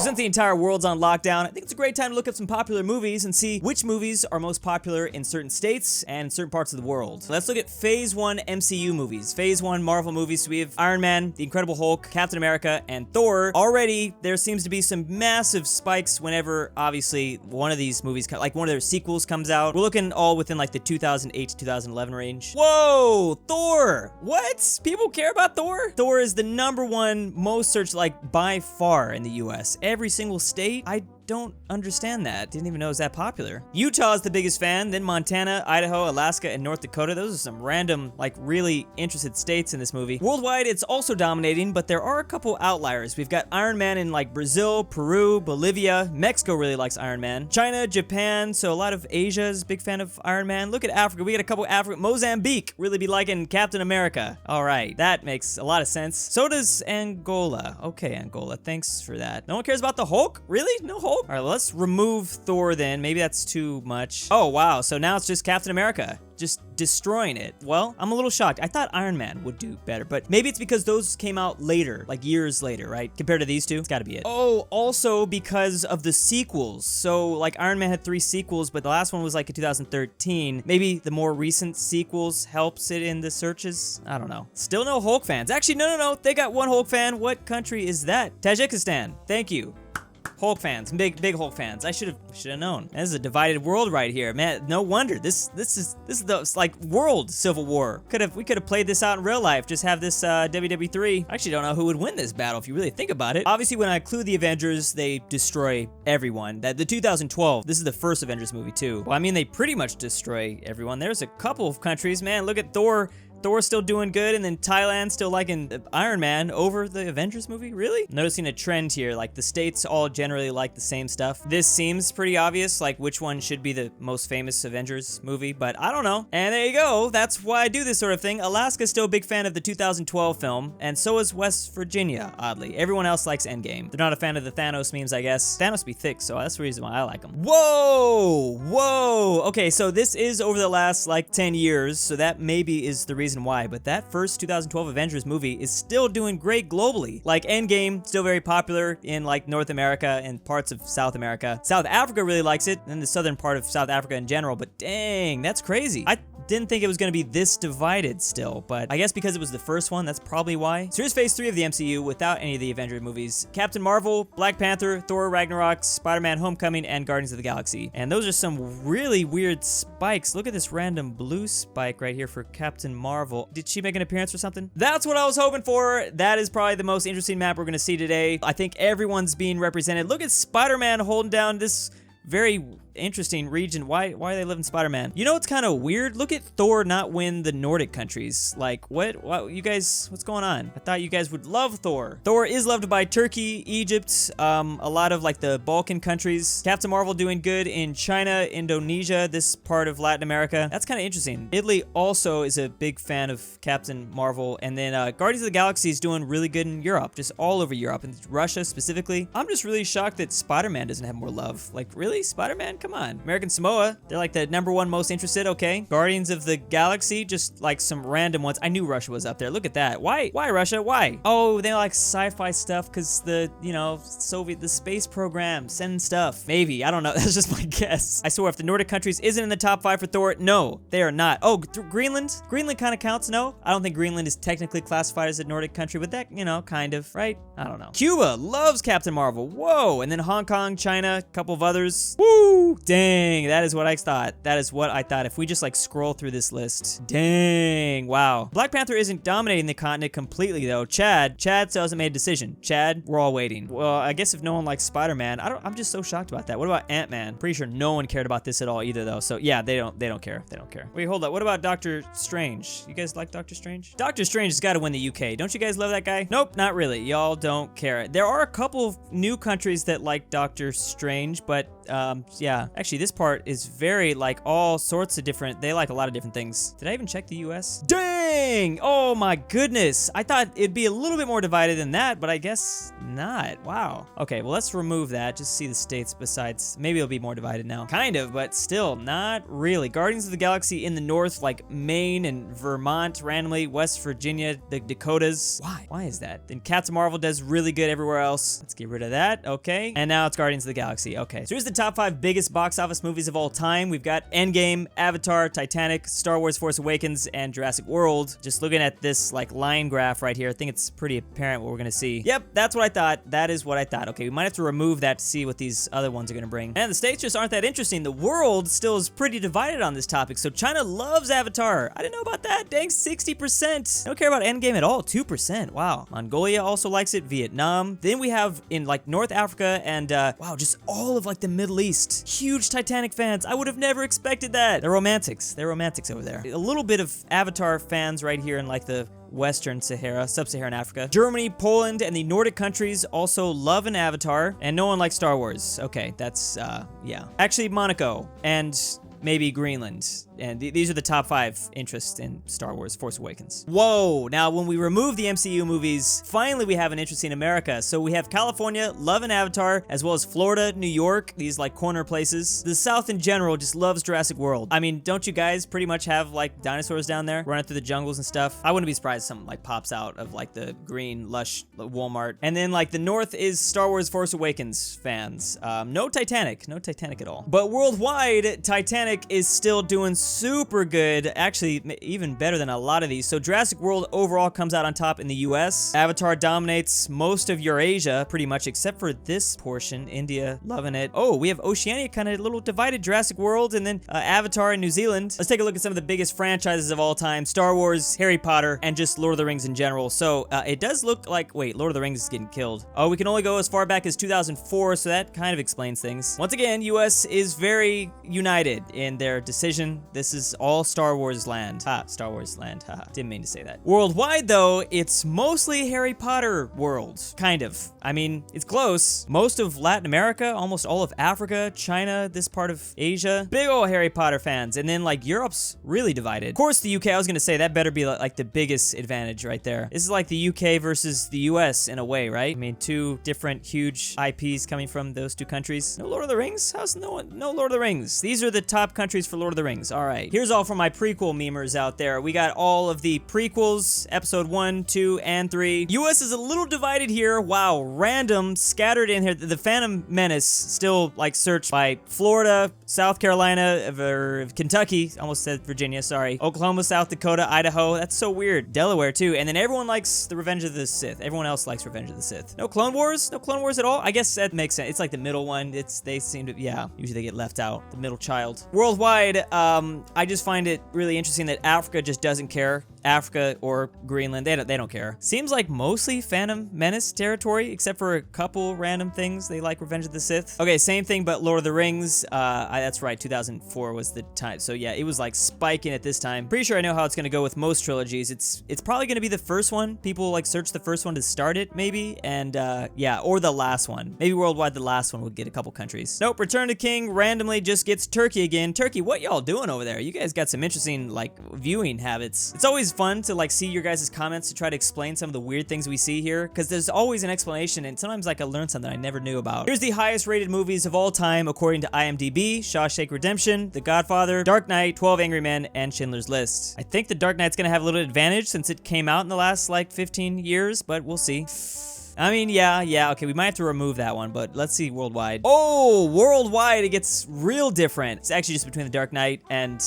since the entire world's on lockdown, I think it's a great time to look up some popular movies and see which movies are most popular in certain states and in certain parts of the world. So let's look at Phase 1 MCU movies. Phase 1 Marvel movies. So we have Iron Man, The Incredible Hulk, Captain America, and Thor. Already, there seems to be some massive spikes whenever, obviously, one of these movies, like one of their sequels comes out. We're looking all within like the 2008 to 2011 range. Whoa! Thor! What? People care about Thor? Thor is the #1 most searched, like, by far in the US. Every single state? I don't understand that. Didn't even know it was that popular. Utah is the biggest fan, then Montana, Idaho, Alaska, and North Dakota. Those are some random, like, really interested states in this movie. Worldwide, it's also dominating, but there are a couple outliers. We've got Iron Man in, like, Brazil, Peru, Bolivia. Mexico really likes Iron Man. China, Japan, so a lot of Asia is a big fan of Iron Man. Look at Africa. We got a couple Africa. Mozambique really be liking Captain America. All right, that makes a lot of sense. So does Angola. Okay, Angola, thanks for that. No one cares about the Hulk? Really? No Hulk? All right, well, let's remove Thor then. Maybe that's too much. Oh, wow. So now it's just Captain America. Just destroying it. Well, I'm a little shocked. I thought Iron Man would do better, but maybe it's because those came out later, like years later, right? Compared to these two, it's gotta be it. Oh, also because of the sequels. So, like, Iron Man had 3 sequels, but the last one was like in 2013. Maybe the more recent sequels helps it in the searches? I don't know. Still no Hulk fans. Actually, no. They got one Hulk fan. What country is that? Tajikistan. Thank you. Hulk fans, big Hulk fans. I should have known. This is a divided world right here, man. No wonder this is the like world civil war. We could have played this out in real life. Just have this WW3. I actually don't know who would win this battle if you really think about it. Obviously, when I include the Avengers, they destroy everyone. The 2012. This is the first Avengers movie too. Well, I mean, they pretty much destroy everyone. There's a couple of countries, man. Look at Thor. Thor's still doing good, and then Thailand still liking Iron Man over the Avengers movie? Really? Noticing a trend here, like the states all generally like the same stuff. This seems pretty obvious, like which one should be the most famous Avengers movie, but I don't know. And there you go, that's why I do this sort of thing. Alaska's still a big fan of the 2012 film, and so is West Virginia, oddly. Everyone else likes Endgame. They're not a fan of the Thanos memes, I guess. Thanos be thick, so that's the reason why I like them. Whoa! Okay, so this is over the last, like, 10 years, so that maybe is the reason why, but that first 2012 Avengers movie is still doing great globally. Like Endgame, still very popular in like North America and parts of South America. South Africa really likes it, and the southern part of South Africa in general, but dang, that's crazy. I didn't think it was going to be this divided still, but I guess because it was the first one, that's probably why. So here's Phase 3 of the MCU without any of the Avengers movies. Captain Marvel, Black Panther, Thor Ragnarok, Spider-Man Homecoming, and Guardians of the Galaxy. And those are some really weird spikes. Look at this random blue spike right here for Captain Marvel. Did she make an appearance or something? That's what I was hoping for. That is probably the most interesting map we're going to see today. I think everyone's being represented. Look at Spider-Man holding down this very interesting region. Why are they living Spider-Man? You know what's kind of weird? Look at Thor not win the Nordic countries. Like, what you guys, what's going on? I thought you guys would love Thor. Thor is loved by Turkey, Egypt, a lot of like the Balkan countries. Captain Marvel doing good in China, Indonesia, this part of Latin America. That's kind of interesting. Italy also is a big fan of Captain Marvel, and then Guardians of the Galaxy is doing really good in Europe, just all over Europe, and Russia specifically. I'm just really shocked that Spider-Man doesn't have more love. Like, really? Spider-Man? Come on. American Samoa, they're like the #1 most interested, okay. Guardians of the Galaxy, just like some random ones. I knew Russia was up there. Look at that. Why Russia? Why? Oh, they like sci-fi stuff because the, you know, the space program, sending stuff. Maybe, I don't know. That's just my guess. I swear, if the Nordic countries isn't in the top 5 for Thor, no, they are not. Oh, Greenland? Greenland kind of counts, no? I don't think Greenland is technically classified as a Nordic country, but that, you know, kind of, right? I don't know. Cuba loves Captain Marvel. Whoa. And then Hong Kong, China, a couple of others. Woo! Dang, that is what I thought. That is what I thought. If we just like scroll through this list. Dang, wow. Black Panther isn't dominating the continent completely though. Chad still hasn't made a decision. Chad, we're all waiting. Well, I guess if no one likes Spider-Man, I'm just so shocked about that. What about Ant-Man? Pretty sure no one cared about this at all either though. So yeah, they don't care. They don't care. Wait, hold up. What about Doctor Strange? You guys like Doctor Strange? Doctor Strange has got to win the UK. Don't you guys love that guy? Nope, not really. Y'all don't care. There are a couple of new countries that like Doctor Strange, but yeah, Yeah. Actually, this part is very like all sorts of different, they like a lot of different things. Did I even check the US? Dang! Oh my goodness. I thought it'd be a little bit more divided than that, but I guess not. Wow. Okay, well, let's remove that. Just see the states besides. Maybe it'll be more divided now. Kind of, but still not really. Guardians of the Galaxy in the north, like Maine and Vermont randomly, West Virginia, the Dakotas. Why? Why is that? Then Captain Marvel does really good everywhere else. Let's get rid of that. Okay. And now it's Guardians of the Galaxy. Okay. So here's the top 5 biggest box office movies of all time. We've got Endgame, Avatar, Titanic, Star Wars Force Awakens, and Jurassic World. Just looking at this like line graph right here, I think it's pretty apparent what we're gonna see. Yep, that's what I thought. That is what I thought. Okay, we might have to remove that to see what these other ones are gonna bring. And the states just aren't that interesting. The world still is pretty divided on this topic. So China loves Avatar. I didn't know about that. Dang, 60%. Don't care about Endgame at all. 2%. Wow. Mongolia also likes it. Vietnam. Then we have in like North Africa and wow, just all of like the Middle East. Huge Titanic fans. I would have never expected that. They're romantics. They're romantics over there. A little bit of Avatar fans right here in like the Western Sahara, Sub-Saharan Africa. Germany, Poland, and the Nordic countries also love an Avatar, and no one likes Star Wars. Okay, that's, yeah. Actually, Monaco and maybe Greenland. And these are the top 5 interests in Star Wars Force Awakens. Whoa, now when we remove the MCU movies, finally we have an interest in America. So we have California, love an Avatar, as well as Florida, New York, these like corner places. The South in general just loves Jurassic World. I mean, don't you guys pretty much have like dinosaurs down there running through the jungles and stuff? I wouldn't be surprised if something like pops out of like the green, lush Walmart. And then like the North is Star Wars Force Awakens fans. No Titanic at all. But worldwide, Titanic is still doing super good, actually even better than a lot of these. So Jurassic World overall comes out on top in the US. Avatar dominates most of Eurasia pretty much, except for this portion. India loving it. Oh, we have Oceania kind of a little divided. Jurassic World and then Avatar in New Zealand. Let's take a look at some of the biggest franchises of all time. Star Wars, Harry Potter, and just Lord of the Rings in general. So it does look like, wait, Lord of the Rings is getting killed. Oh, we can only go as far back as 2004, so that kind of explains things. Once again, US is very united in their decision. This is all Star Wars land. Ha, Star Wars land. Haha. Didn't mean to say that. Worldwide, though, it's mostly Harry Potter world. Kind of. I mean, it's close. Most of Latin America, almost all of Africa, China, this part of Asia. Big ol' Harry Potter fans. And then, like, Europe's really divided. Of course, the UK, I was gonna say, that better be, like, the biggest advantage right there. This is like the UK versus the US in a way, right? I mean, 2 different huge IPs coming from those 2 countries. No Lord of the Rings? How's no Lord of the Rings? These are the top countries for Lord of the Rings. All right. Here's all from my prequel memers out there. We got all of the prequels, episode 1, 2, and 3. US is a little divided here. Wow, random, scattered in here. The Phantom Menace still like searched by Florida, South Carolina, or Kentucky, almost said Virginia, sorry. Oklahoma, South Dakota, Idaho. That's so weird. Delaware too. And then everyone likes the Revenge of the Sith. Everyone else likes Revenge of the Sith. No Clone Wars? No Clone Wars at all? I guess that makes sense. It's like the middle one. They seem to, yeah, usually they get left out. The middle child. Worldwide, I just find it really interesting that Africa just doesn't care. Africa or Greenland, they don't care. Seems like mostly Phantom Menace territory, except for a couple random things. They like Revenge of the Sith. Okay, same thing, but Lord of the Rings. That's right, 2004 was the time. So yeah, it was like spiking at this time. Pretty sure I know how it's gonna go with most trilogies. It's probably gonna be the first one. People like search the first one to start it, maybe, and yeah, or the last one. Maybe worldwide, the last one would get a couple countries. Nope, Return to King randomly just gets Turkey again. Turkey, what y'all doing over there? You guys got some interesting like viewing habits. It's always fun to like see your guys' comments to try to explain some of the weird things we see here, because there's always an explanation, and sometimes like I learn something I never knew about. Here's the highest rated movies of all time according to IMDb: Shawshank Redemption, The Godfather, Dark Knight, 12 Angry Men, and Schindler's List. I think The Dark Knight's gonna have a little advantage since it came out in the last like 15 years, but we'll see. I mean, yeah, okay, we might have to remove that one, but let's see worldwide. Oh, worldwide, it gets real different. It's actually just between The Dark Knight and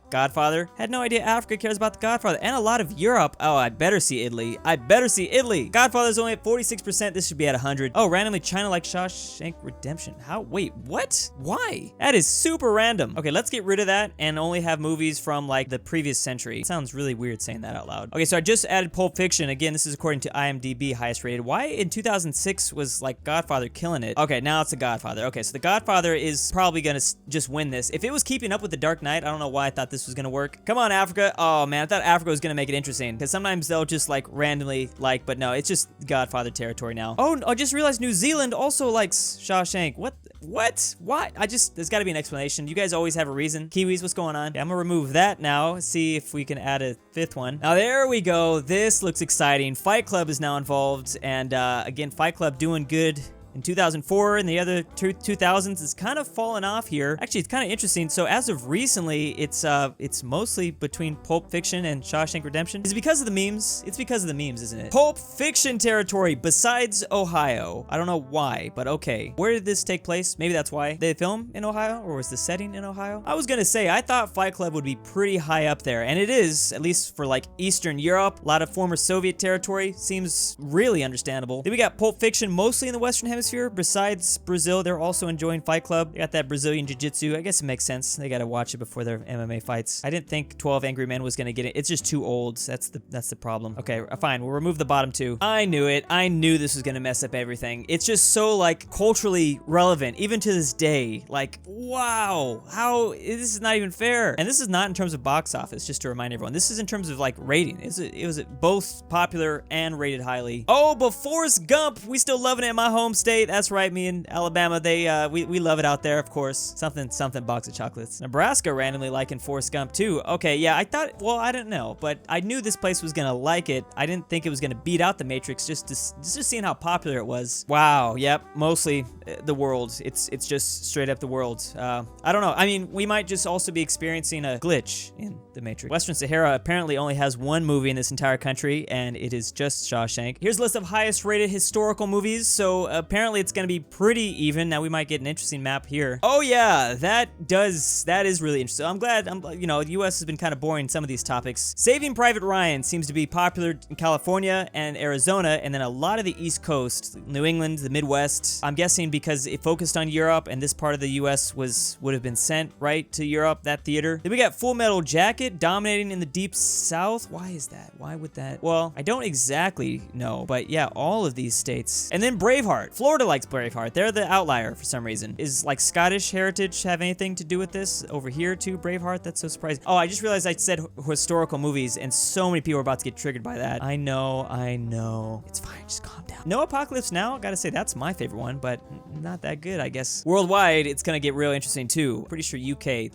Godfather. Had no idea Africa cares about The Godfather, and a lot of Europe. Oh, I better see Italy. I better see Italy. Godfather's only at 46%. This should be at 100. Oh, randomly, China like Shawshank Redemption. How? Wait, what? Why? That is super random. Okay, let's get rid of that and only have movies from like the previous century. It sounds really weird saying that out loud. Okay, so I just added Pulp Fiction. Again, this is according to IMDb, highest rated. Why in 2006 was like Godfather killing it? Okay, now it's The Godfather. Okay, so The Godfather is probably gonna just win this. If it was keeping up with The Dark Knight, I don't know why I thought this was gonna work. Come on, Africa. Oh man, I thought Africa was gonna make it interesting, because sometimes they'll just like randomly like, but no, it's just Godfather territory now. Oh, I just realized New Zealand also likes Shawshank. What? What? Why? There's gotta be an explanation. You guys always have a reason. Kiwis, what's going on? Yeah, I'm gonna remove that now. See if we can add a 5th one. Now, there we go. This looks exciting. Fight Club is now involved. And again, Fight Club doing good in 2004, and the other 2000s is kind of fallen off here. Actually, it's kind of interesting. So as of recently, it's mostly between Pulp Fiction and Shawshank Redemption. Is it because of the memes? It's because of the memes, isn't it? Pulp Fiction territory besides Ohio. I don't know why, but okay. Where did this take place? Maybe that's why. Did they film in Ohio, or was the setting in Ohio? I was gonna say, I thought Fight Club would be pretty high up there, and it is, at least for like Eastern Europe. A lot of former Soviet territory. Seems really understandable. Then we got Pulp Fiction mostly in the Western Hemisphere. Besides Brazil, they're also enjoying Fight Club. They got that Brazilian Jiu-Jitsu. I guess it makes sense. They gotta watch it before their MMA fights. I didn't think 12 Angry Men was gonna get it. It's just too old. That's the problem. Okay, fine. We'll remove the bottom 2. I knew it. I knew this was gonna mess up everything. It's just so like culturally relevant, even to this day. Like, wow, how this is not even fair. And this is not in terms of box office. Just to remind everyone, this is in terms of like rating. It was both popular and rated highly. Oh, but Forrest Gump, we still loving it in my home state. That's right, me in Alabama, we love it out there, of course. Something box of chocolates. Nebraska randomly liking Forrest Gump too. Okay, yeah, I thought, well, I didn't know, but I knew this place was gonna like it. I didn't think it was gonna beat out The Matrix, just seeing how popular it was. Wow, yep, mostly the world. It's just straight up the world. I don't know. I mean, we might just also be experiencing a glitch in The Matrix. Western Sahara apparently only has one movie in this entire country, and it is just Shawshank. Here's a list of highest rated historical movies. So apparently it's gonna be pretty even. Now we might get an interesting map here. Oh yeah, that is really interesting. I'm glad, you know, the US has been kind of boring some of these topics. Saving Private Ryan seems to be popular in California and Arizona, and then a lot of the East Coast, New England, the Midwest. I'm guessing because it focused on Europe, and this part of the US would have been sent right to Europe, that theater. Then we got Full Metal Jacket dominating in the Deep South. Why is that? Why would that? Well, I don't exactly know, but yeah, all of these states. And then Braveheart. Florida likes Braveheart. They're the outlier for some reason. Is like Scottish heritage have anything to do with this over here too? Braveheart? That's so surprising. Oh, I just realized I said historical movies, and so many people are about to get triggered by that. I know. It's fine. Just calm down. No Apocalypse Now. Gotta say that's my favorite one, but not that good, I guess. Worldwide, it's gonna get real interesting too. Pretty sure UK,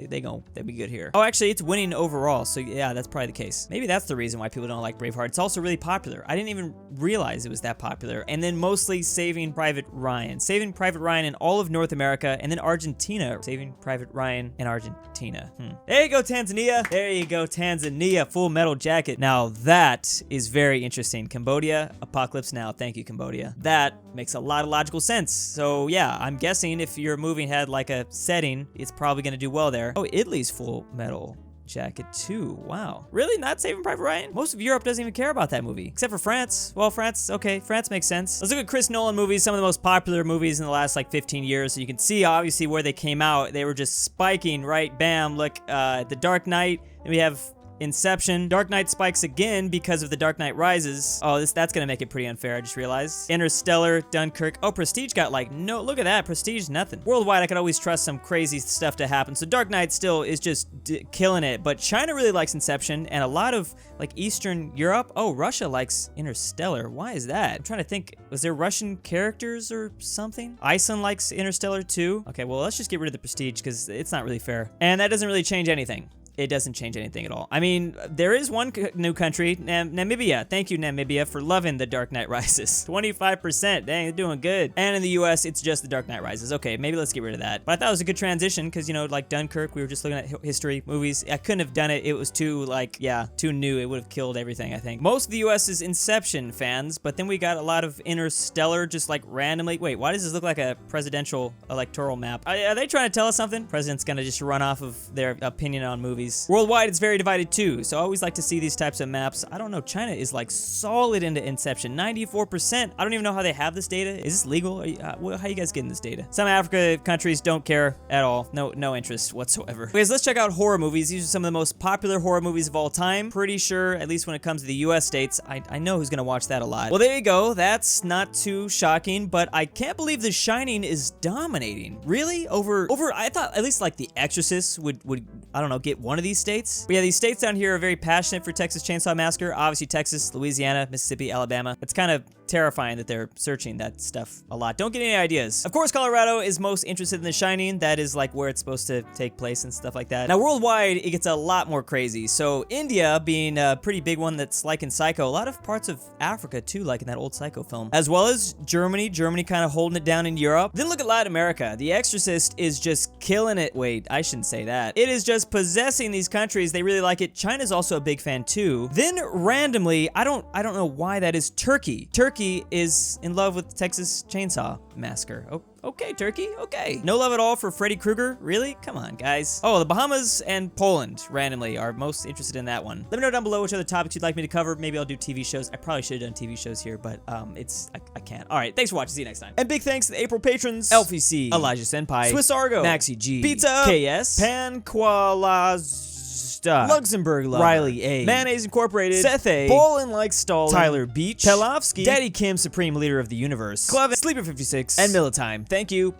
they'll be good here. Oh, actually, it's winning overall, so yeah, that's probably the case. Maybe that's the reason why people don't like Braveheart. It's also really popular. I didn't even realize it was that popular. And then mostly Saving Private Ryan. Saving Private Ryan in all of North America, and then Argentina. Saving Private Ryan in Argentina. There you go, Tanzania. There you go, Tanzania. Full Metal Jacket. Now that is very interesting. Cambodia, Apocalypse Now. Thank you, Cambodia. That makes a lot of logical sense. So yeah, I'm guessing if your movie had like a setting, it's probably gonna do well there. Oh, Italy's Full Metal Jacket too. Wow. Really? Not Saving Private Ryan? Most of Europe doesn't even care about that movie. Except for France. Well, France, okay. France makes sense. Let's look at Chris Nolan movies, some of the most popular movies in the last like 15 years. So you can see obviously where they came out. They were just spiking, right? Bam. Look, The Dark Knight. And we have Inception. Dark Knight spikes again because of The Dark Knight Rises. Oh, that's gonna make it pretty unfair, I just realized. Interstellar, Dunkirk. Oh, Prestige got like, no, look at that. Prestige, nothing. Worldwide, I could always trust some crazy stuff to happen. So Dark Knight still is just killing it. But China really likes Inception, and a lot of like Eastern Europe. Oh, Russia likes Interstellar. Why is that? I'm trying to think. Was there Russian characters or something? Iceland likes Interstellar too. Okay, well, let's just get rid of the Prestige because it's not really fair. And that doesn't really change anything. It doesn't change anything at all. I mean, there is one new country, Namibia. Thank you, Namibia, for loving The Dark Knight Rises. 25%. Dang, they're doing good. And in the US, it's just The Dark Knight Rises. Okay, maybe let's get rid of that. But I thought it was a good transition because, you know, like Dunkirk, we were just looking at history movies. I couldn't have done it. It was too, like, yeah, too new. It would have killed everything, I think. Most of the US is Inception fans, but then we got a lot of Interstellar just like randomly. Wait, why does this look like a presidential electoral map? Are they trying to tell us something? President's gonna just run off of their opinion on movies. Worldwide, it's very divided too, so I always like to see these types of maps. I don't know, China is like solid into Inception, 94%. I don't even know how they have this data. Is this legal? How you guys getting this data? Some Africa countries don't care at all. No interest whatsoever. Okay, so let's check out horror movies. These are some of the most popular horror movies of all time. Pretty sure, at least when it comes to the US states, I know who's gonna watch that a lot. Well, there you go. That's not too shocking, but I can't believe The Shining is dominating. Really? Over, I thought at least like The Exorcist would I don't know, get one of these states. But yeah, these states down here are very passionate for Texas Chainsaw Massacre. Obviously Texas, Louisiana, Mississippi, Alabama. It's kind of terrifying that they're searching that stuff a lot. Don't get any ideas. Of course, Colorado is most interested in The Shining. That is like where it's supposed to take place and stuff like that. Now, worldwide, it gets a lot more crazy. So India being a pretty big one that's like in Psycho. A lot of parts of Africa too, like in that old Psycho film. As well as Germany. Germany kind of holding it down in Europe. Then look at Latin America. The Exorcist is just killing it. Wait, I shouldn't say that. It is just possessing these countries. They really like it. China's also a big fan too. Then randomly, I don't know why that is, Turkey. Turkey is in love with Texas Chainsaw Massacre. Oh, okay, Turkey, okay. No love at all for Freddy Krueger? Really? Come on, guys. Oh, the Bahamas and Poland, randomly, are most interested in that one. Let me know down below which other topics you'd like me to cover. Maybe I'll do TV shows. I probably should have done TV shows here, but I can't. All right, thanks for watching. See you next time. And big thanks to the April patrons. Elphie C, Elijah Senpai, SwissAargau, Maxy G, Pizza, KS, Kawalerzysta, LuxembourgLover, Riley A, Mayonnaise Incorporated, Seth A, BallinLikeStalin, Tyler Beach, Pelovski, Daddy Kim, Supreme Leader of the Universe, Clevin, Sleeper56, and Millatime. Thank you.